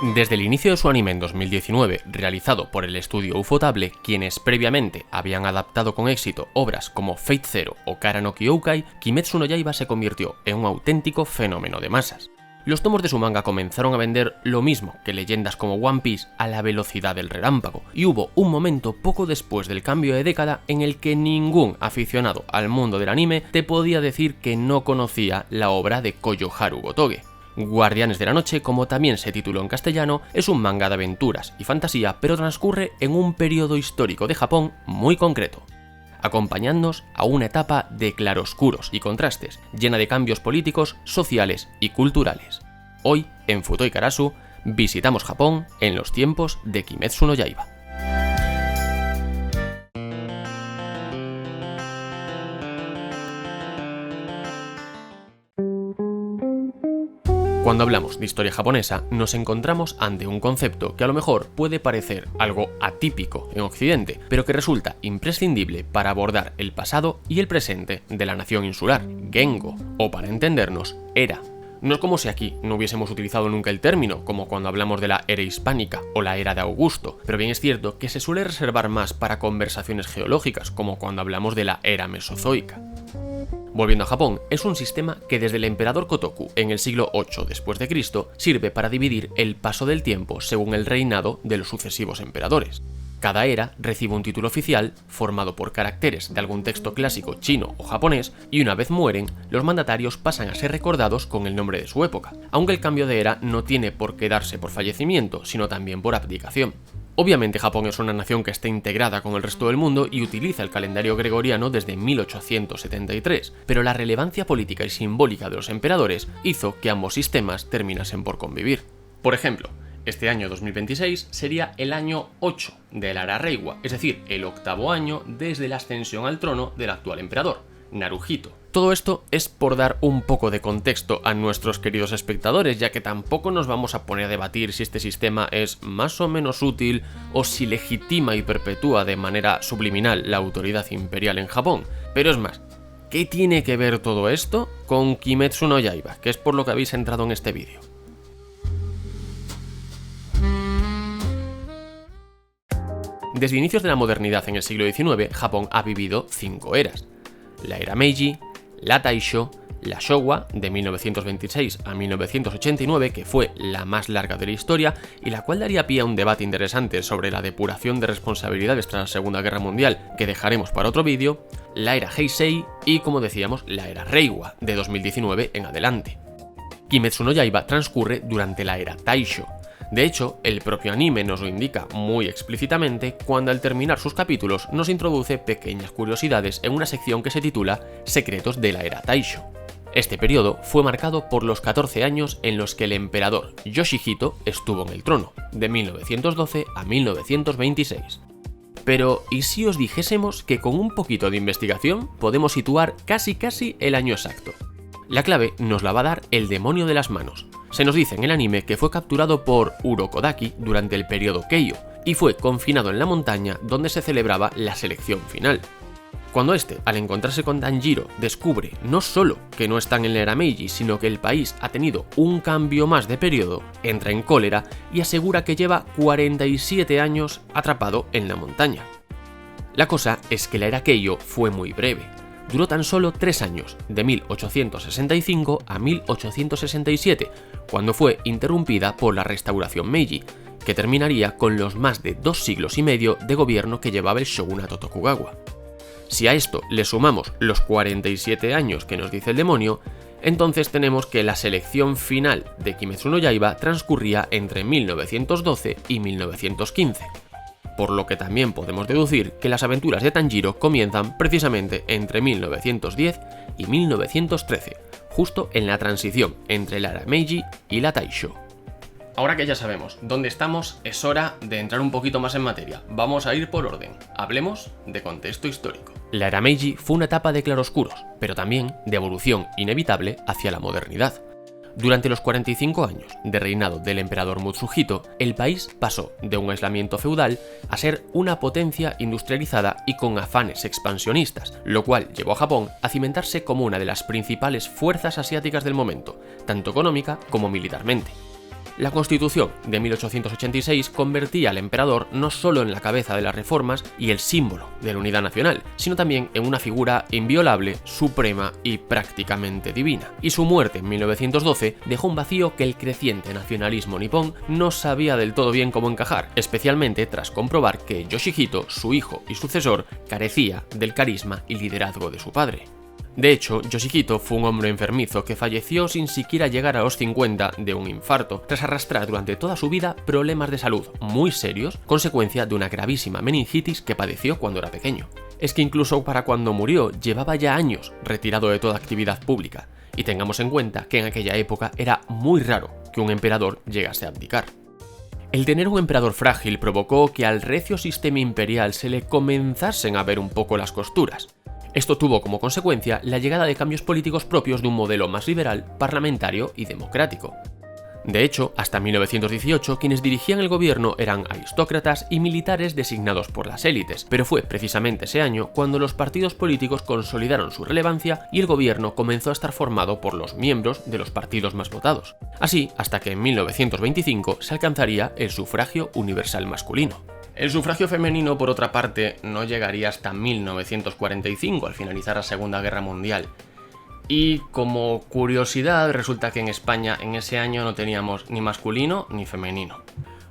Desde el inicio de su anime en 2019, realizado por el estudio Ufotable, quienes previamente habían adaptado con éxito obras como Fate Zero o Kara no Kyoukai, Kimetsu no Yaiba se convirtió en un auténtico fenómeno de masas. Los tomos de su manga comenzaron a vender lo mismo que leyendas como One Piece a la velocidad del relámpago, y hubo un momento poco después del cambio de década en el que ningún aficionado al mundo del anime te podía decir que no conocía la obra de Koyoharu Gotoge. Guardianes de la Noche, como también se tituló en castellano, es un manga de aventuras y fantasía, pero transcurre en un periodo histórico de Japón muy concreto, acompañándonos a una etapa de claroscuros y contrastes, llena de cambios políticos, sociales y culturales. Hoy, en Futoi Karasu, visitamos Japón en los tiempos de Kimetsu no Yaiba. Cuando hablamos de historia japonesa, nos encontramos ante un concepto que a lo mejor puede parecer algo atípico en Occidente, pero que resulta imprescindible para abordar el pasado y el presente de la nación insular, Gengo, o para entendernos, era. No es como si aquí no hubiésemos utilizado nunca el término, como cuando hablamos de la era hispánica o la era de Augusto, pero bien es cierto que se suele reservar más para conversaciones geológicas, como cuando hablamos de la era mesozoica. Volviendo a Japón, es un sistema que desde el emperador Kotoku en el siglo VIII después de Cristo sirve para dividir el paso del tiempo según el reinado de los sucesivos emperadores. Cada era recibe un título oficial formado por caracteres de algún texto clásico chino o japonés, y una vez mueren, los mandatarios pasan a ser recordados con el nombre de su época, aunque el cambio de era no tiene por qué darse por fallecimiento, sino también por abdicación. Obviamente Japón es una nación que está integrada con el resto del mundo y utiliza el calendario gregoriano desde 1873, pero la relevancia política y simbólica de los emperadores hizo que ambos sistemas terminasen por convivir. Por ejemplo, este año 2026 sería el año 8 de la era Reiwa, es decir, el octavo año desde la ascensión al trono del actual emperador, Naruhito. Todo esto es por dar un poco de contexto a nuestros queridos espectadores, ya que tampoco nos vamos a poner a debatir si este sistema es más o menos útil o si legitima y perpetúa de manera subliminal la autoridad imperial en Japón. Pero es más, ¿qué tiene que ver todo esto con Kimetsu no Yaiba?, que es por lo que habéis entrado en este vídeo. Desde inicios de la modernidad en el siglo XIX, Japón ha vivido 5 eras: la era Meiji, la Taisho, la Showa, de 1926 a 1989, que fue la más larga de la historia y la cual daría pie a un debate interesante sobre la depuración de responsabilidades tras la Segunda Guerra Mundial, que dejaremos para otro vídeo, la era Heisei y, como decíamos, la era Reiwa, de 2019 en adelante. Kimetsu no Yaiba transcurre durante la era Taisho. De hecho, el propio anime nos lo indica muy explícitamente cuando al terminar sus capítulos nos introduce pequeñas curiosidades en una sección que se titula Secretos de la era Taisho. Este periodo fue marcado por los 14 años en los que el emperador Yoshihito estuvo en el trono, de 1912 a 1926. Pero, ¿y si os dijésemos que con un poquito de investigación podemos situar casi el año exacto? La clave nos la va a dar el demonio de las manos. Se nos dice en el anime que fue capturado por Urokodaki durante el periodo Keijo y fue confinado en la montaña donde se celebraba la selección final. Cuando este, al encontrarse con Tanjiro, descubre no solo que no están en la era Meiji, sino que el país ha tenido un cambio más de periodo, entra en cólera y asegura que lleva 47 años atrapado en la montaña. La cosa es que la era Keijo fue muy breve. Duró tan solo 3 años, de 1865 a 1867, cuando fue interrumpida por la restauración Meiji, que terminaría con los más de 2 siglos y medio de gobierno que llevaba el shogunato Tokugawa. Si a esto le sumamos los 47 años que nos dice el demonio, entonces tenemos que la selección final de Kimetsu no Yaiba transcurría entre 1912 y 1915. Por lo que también podemos deducir que las aventuras de Tanjiro comienzan precisamente entre 1910 y 1913, justo en la transición entre la era Meiji y la Taisho. Ahora que ya sabemos dónde estamos, es hora de entrar un poquito más en materia. Vamos a ir por orden. Hablemos de contexto histórico. La era Meiji fue una etapa de claroscuros, pero también de evolución inevitable hacia la modernidad. Durante los 45 años de reinado del emperador Mutsuhito, el país pasó de un aislamiento feudal a ser una potencia industrializada y con afanes expansionistas, lo cual llevó a Japón a cimentarse como una de las principales fuerzas asiáticas del momento, tanto económica como militarmente. La Constitución de 1886 convertía al emperador no solo en la cabeza de las reformas y el símbolo de la unidad nacional, sino también en una figura inviolable, suprema y prácticamente divina. Y su muerte en 1912 dejó un vacío que el creciente nacionalismo nipón no sabía del todo bien cómo encajar, especialmente tras comprobar que Yoshihito, su hijo y sucesor, carecía del carisma y liderazgo de su padre. De hecho, Yoshihito fue un hombre enfermizo que falleció sin siquiera llegar a los 50 de un infarto, tras arrastrar durante toda su vida problemas de salud muy serios, consecuencia de una gravísima meningitis que padeció cuando era pequeño. Es que incluso para cuando murió llevaba ya años retirado de toda actividad pública, y tengamos en cuenta que en aquella época era muy raro que un emperador llegase a abdicar. El tener un emperador frágil provocó que al recio sistema imperial se le comenzasen a ver un poco las costuras. Esto tuvo como consecuencia la llegada de cambios políticos propios de un modelo más liberal, parlamentario y democrático. De hecho, hasta 1918 quienes dirigían el gobierno eran aristócratas y militares designados por las élites, pero fue precisamente ese año cuando los partidos políticos consolidaron su relevancia y el gobierno comenzó a estar formado por los miembros de los partidos más votados. Así, hasta que en 1925 se alcanzaría el sufragio universal masculino. El sufragio femenino, por otra parte, no llegaría hasta 1945, al finalizar la Segunda Guerra Mundial. Y como curiosidad, resulta que en España en ese año no teníamos ni masculino ni femenino.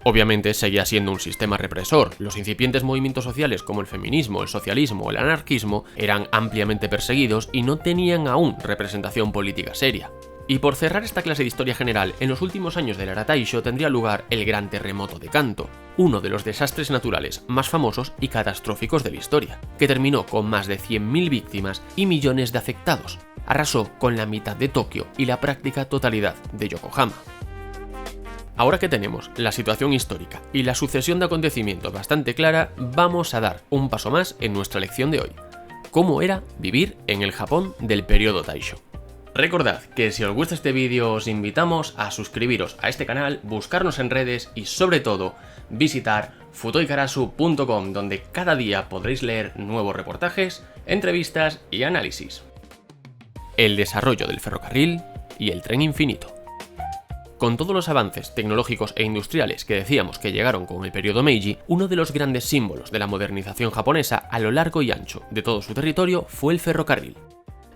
Obviamente seguía siendo un sistema represor. Los incipientes movimientos sociales como el feminismo, el socialismo o el anarquismo eran ampliamente perseguidos y no tenían aún representación política seria. Y por cerrar esta clase de historia general, en los últimos años de la era Taisho tendría lugar el gran terremoto de Kanto, uno de los desastres naturales más famosos y catastróficos de la historia, que terminó con más de 100.000 víctimas y millones de afectados. Arrasó con la mitad de Tokio y la práctica totalidad de Yokohama. Ahora que tenemos la situación histórica y la sucesión de acontecimientos bastante clara, vamos a dar un paso más en nuestra lección de hoy. ¿Cómo era vivir en el Japón del periodo Taisho? Recordad que si os gusta este vídeo os invitamos a suscribiros a este canal, buscarnos en redes y sobre todo visitar futoikarasu.com, donde cada día podréis leer nuevos reportajes, entrevistas y análisis. El desarrollo del ferrocarril y el tren infinito. Con todos los avances tecnológicos e industriales que decíamos que llegaron con el periodo Meiji, uno de los grandes símbolos de la modernización japonesa a lo largo y ancho de todo su territorio fue el ferrocarril.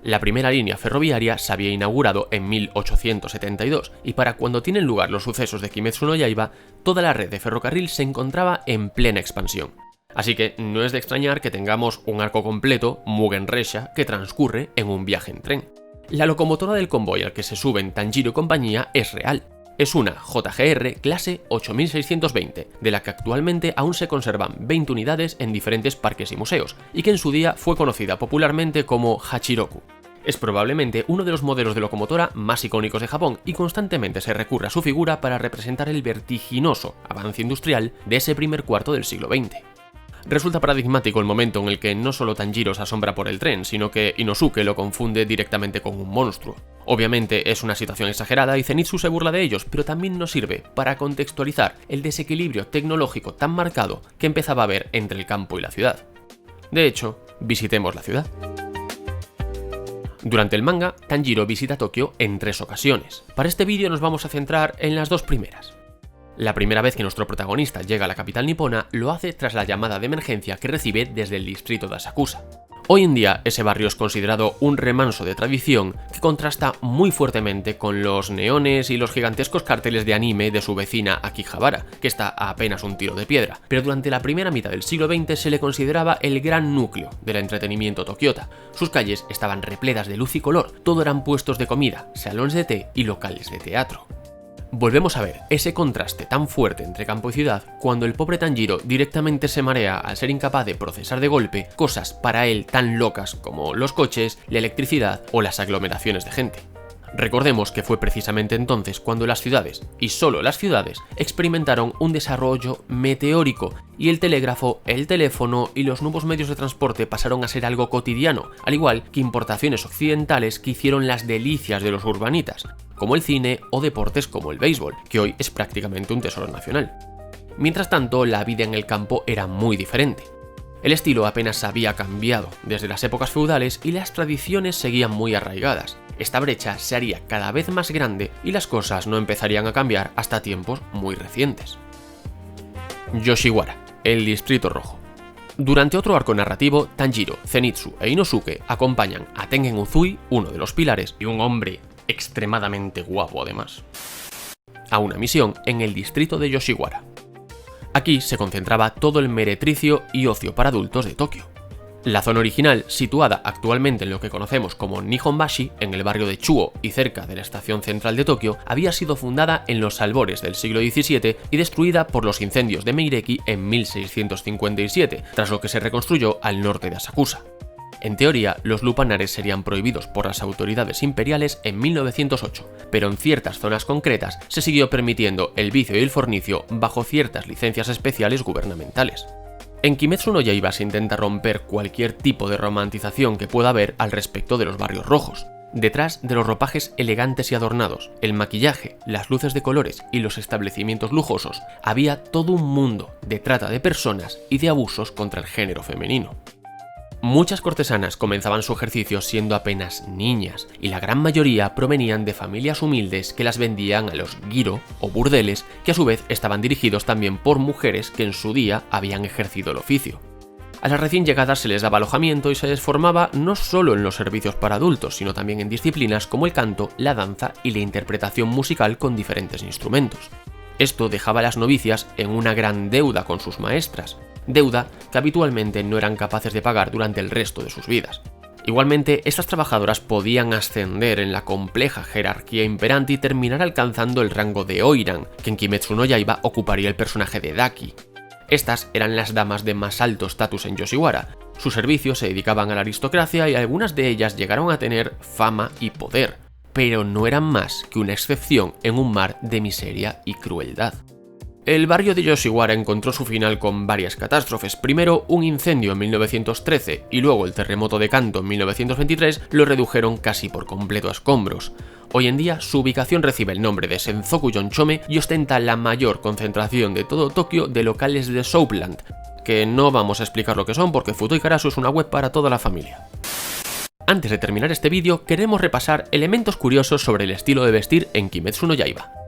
La primera línea ferroviaria se había inaugurado en 1872 y para cuando tienen lugar los sucesos de Kimetsu no Yaiba, toda la red de ferrocarril se encontraba en plena expansión. Así que no es de extrañar que tengamos un arco completo, Mugen Resha, que transcurre en un viaje en tren. La locomotora del convoy al que se suben Tanjiro y compañía es real. Es una JGR clase 8620, de la que actualmente aún se conservan 20 unidades en diferentes parques y museos, y que en su día fue conocida popularmente como Hachiroku. Es probablemente uno de los modelos de locomotora más icónicos de Japón y constantemente se recurre a su figura para representar el vertiginoso avance industrial de ese primer cuarto del siglo XX. Resulta paradigmático el momento en el que no solo Tanjiro se asombra por el tren, sino que Inosuke lo confunde directamente con un monstruo. Obviamente es una situación exagerada y Zenitsu se burla de ellos, pero también nos sirve para contextualizar el desequilibrio tecnológico tan marcado que empezaba a haber entre el campo y la ciudad. De hecho, visitemos la ciudad. Durante el manga, Tanjiro visita Tokio en 3 ocasiones. Para este vídeo nos vamos a centrar en las 2 primeras. La primera vez que nuestro protagonista llega a la capital nipona lo hace tras la llamada de emergencia que recibe desde el distrito de Asakusa. Hoy en día ese barrio es considerado un remanso de tradición que contrasta muy fuertemente con los neones y los gigantescos carteles de anime de su vecina Akihabara, que está a apenas un tiro de piedra, pero durante la primera mitad del siglo XX se le consideraba el gran núcleo del entretenimiento tokiota. Sus calles estaban repletas de luz y color, todo eran puestos de comida, salones de té y locales de teatro. Volvemos a ver ese contraste tan fuerte entre campo y ciudad cuando el pobre Tanjiro directamente se marea al ser incapaz de procesar de golpe cosas para él tan locas como los coches, la electricidad o las aglomeraciones de gente. Recordemos que fue precisamente entonces cuando las ciudades, y solo las ciudades, experimentaron un desarrollo meteórico y el telégrafo, el teléfono y los nuevos medios de transporte pasaron a ser algo cotidiano, al igual que importaciones occidentales que hicieron las delicias de los urbanitas, como el cine o deportes como el béisbol, que hoy es prácticamente un tesoro nacional. Mientras tanto, la vida en el campo era muy diferente. El estilo apenas había cambiado desde las épocas feudales y las tradiciones seguían muy arraigadas. esta brecha se haría cada vez más grande y las cosas no empezarían a cambiar hasta tiempos muy recientes. Yoshiwara, el Distrito Rojo. Durante otro arco narrativo, Tanjiro, Zenitsu e Inosuke acompañan a Tengen Uzui, uno de los pilares, y un hombre extremadamente guapo además, a una misión en el distrito de Yoshiwara. Aquí se concentraba todo el meretricio y ocio para adultos de Tokio. La zona original, situada actualmente en lo que conocemos como Nihonbashi, en el barrio de Chuo y cerca de la estación central de Tokio, había sido fundada en los albores del siglo XVII y destruida por los incendios de Meireki en 1657, tras lo que se reconstruyó al norte de Asakusa. En teoría, los lupanares serían prohibidos por las autoridades imperiales en 1908, pero en ciertas zonas concretas se siguió permitiendo el vicio y el fornicio bajo ciertas licencias especiales gubernamentales. En Kimetsu no Yaiba se intenta romper cualquier tipo de romantización que pueda haber al respecto de los barrios rojos. Detrás de los ropajes elegantes y adornados, el maquillaje, las luces de colores y los establecimientos lujosos, había todo un mundo de trata de personas y de abusos contra el género femenino. Muchas cortesanas comenzaban su ejercicio siendo apenas niñas, y la gran mayoría provenían de familias humildes que las vendían a los giro o burdeles, que a su vez estaban dirigidos también por mujeres que en su día habían ejercido el oficio. A las recién llegadas se les daba alojamiento y se les formaba no solo en los servicios para adultos, sino también en disciplinas como el canto, la danza y la interpretación musical con diferentes instrumentos. Esto dejaba a las novicias en una gran deuda con sus maestras, deuda que habitualmente no eran capaces de pagar durante el resto de sus vidas. Igualmente, estas trabajadoras podían ascender en la compleja jerarquía imperante y terminar alcanzando el rango de Oiran, que en Kimetsu no Yaiba ocuparía el personaje de Daki. Estas eran las damas de más alto estatus en Yoshiwara. Sus servicios se dedicaban a la aristocracia y algunas de ellas llegaron a tener fama y poder, pero no eran más que una excepción en un mar de miseria y crueldad. El barrio de Yoshiwara encontró su final con varias catástrofes. Primero, un incendio en 1913 y luego el terremoto de Kanto en 1923 lo redujeron casi por completo a escombros. Hoy en día, su ubicación recibe el nombre de Senzoku Yonchome y ostenta la mayor concentración de todo Tokio de locales de Soapland, que no vamos a explicar lo que son porque Futoi Karasu es una web para toda la familia. Antes de terminar este vídeo, queremos repasar elementos curiosos sobre el estilo de vestir en Kimetsu no Yaiba.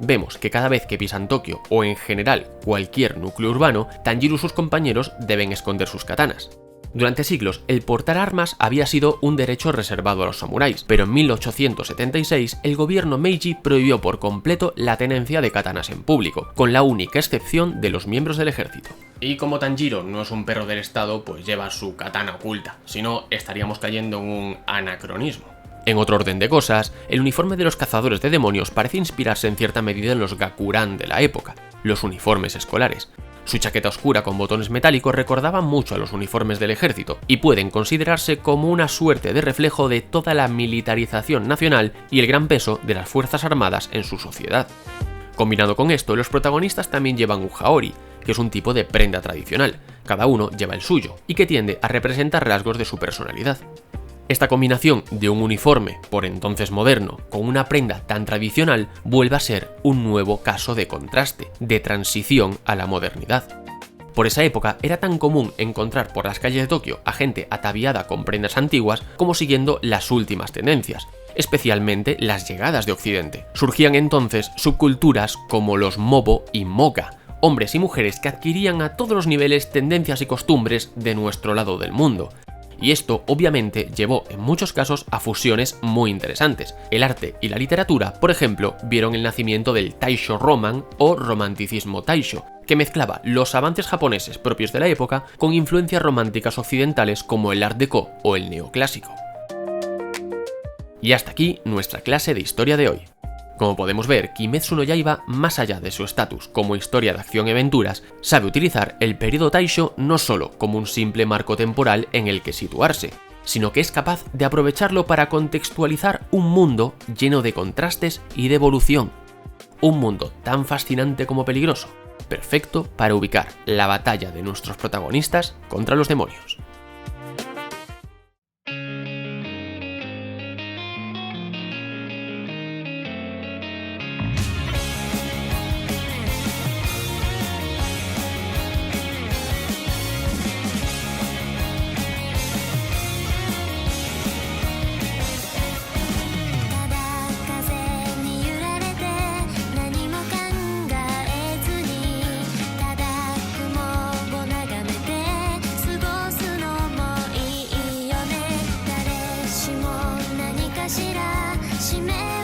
Vemos que cada vez que pisan Tokio, o en general cualquier núcleo urbano, Tanjiro y sus compañeros deben esconder sus katanas. Durante siglos, el portar armas había sido un derecho reservado a los samuráis, pero en 1876 el gobierno Meiji prohibió por completo la tenencia de katanas en público, con la única excepción de los miembros del ejército. Y como Tanjiro no es un perro del estado, pues lleva su katana oculta, si no estaríamos cayendo en un anacronismo. En otro orden de cosas, el uniforme de los cazadores de demonios parece inspirarse en cierta medida en los Gakuran de la época, los uniformes escolares. Su chaqueta oscura con botones metálicos recordaba mucho a los uniformes del ejército y pueden considerarse como una suerte de reflejo de toda la militarización nacional y el gran peso de las fuerzas armadas en su sociedad. Combinado con esto, los protagonistas también llevan un haori, que es un tipo de prenda tradicional, cada uno lleva el suyo, y que tiende a representar rasgos de su personalidad. Esta combinación de un uniforme, por entonces moderno, con una prenda tan tradicional, vuelve a ser un nuevo caso de contraste, de transición a la modernidad. Por esa época era tan común encontrar por las calles de Tokio a gente ataviada con prendas antiguas como siguiendo las últimas tendencias, especialmente las llegadas de Occidente. Surgían entonces subculturas como los Mobo y Moga, hombres y mujeres que adquirían a todos los niveles tendencias y costumbres de nuestro lado del mundo. Y esto obviamente llevó en muchos casos a fusiones muy interesantes. El arte y la literatura, por ejemplo, vieron el nacimiento del Taisho Roman o romanticismo Taisho, que mezclaba los avances japoneses propios de la época con influencias románticas occidentales como el Art Deco o el neoclásico. Y hasta aquí nuestra clase de historia de hoy. Como podemos ver, Kimetsu no Yaiba, más allá de su estatus como historia de acción y aventuras, sabe utilizar el periodo Taisho no solo como un simple marco temporal en el que situarse, sino que es capaz de aprovecharlo para contextualizar un mundo lleno de contrastes y de evolución. Un mundo tan fascinante como peligroso, perfecto para ubicar la batalla de nuestros protagonistas contra los demonios. しらしめ